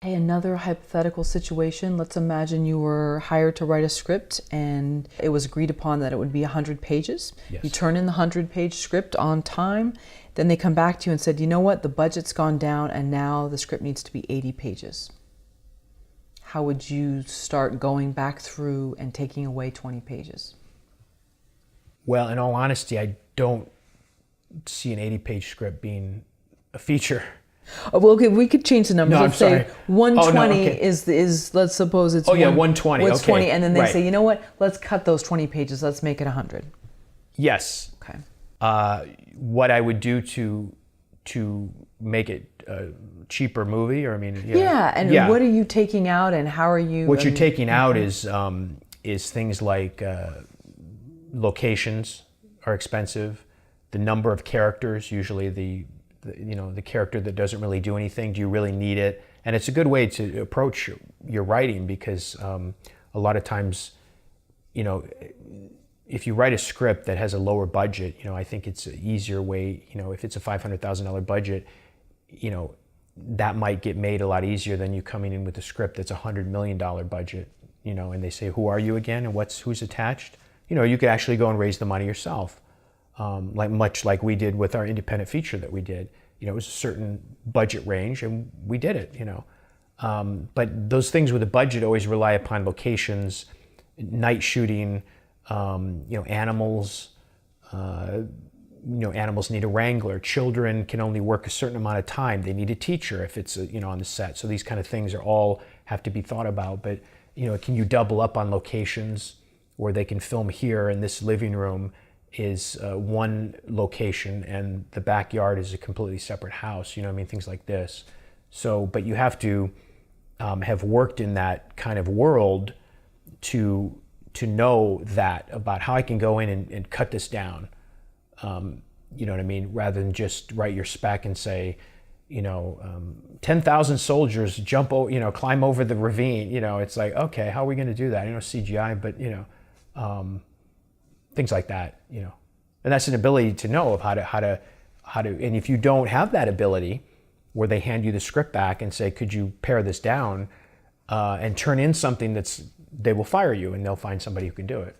Hey, another hypothetical situation. Let's imagine you were hired to write a script and it was agreed upon that it would be 100 pages. Yes. You turn in the 100-page script on time. Then they come back to you and said, you know what, the budget's gone down and now the script needs to be 80 pages. How would you start going back through and taking away 20 pages? Well, in all honesty, I don't see an 80-page script being a feature. Oh, well, okay, we could change the numbers. No, let's I'm say sorry. 120 okay. is let's suppose it's 120. What's Okay. 20, and then they Right. say, you know what? Let's cut those 20 pages. Let's make it 100. Yes. Okay. What I would do to make it a cheaper movie, or I mean, Yeah, and what are you taking out, and how are you? What you're taking out is things like locations are expensive, the number of characters, usually the character that doesn't really do anything. Do you really need it? And it's a good way to approach your writing because a lot of times, if you write a script that has a lower budget, I think it's an easier way. If it's a $500,000 budget, that might get made a lot easier than you coming in with a script that's a $100 million budget. And they say, who are you again, and who's attached? You could actually go and raise the money yourself. Much like we did with our independent feature that we did. It was a certain budget range and we did it, But those things with a budget always rely upon locations, night shooting, animals, animals need a wrangler. Children can only work a certain amount of time. They need a teacher if it's, on the set. So these kind of things have to be thought about. But, can you double up on locations where they can film here in this living room is one location and the backyard is a completely separate house, things like this. So, but you have to have worked in that kind of world to know that about how I can go in and cut this down, rather than just write your spec and say, 10,000 soldiers climb over the ravine, it's like, okay, how are we going to do that? CGI, but, things like that, and that's an ability to know of how to, and if you don't have that ability where they hand you the script back and say, could you pare this down and turn in something they will fire you and they'll find somebody who can do it.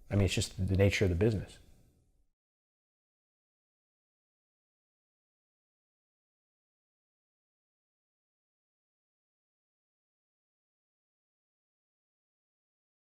I mean, it's just the nature of the business.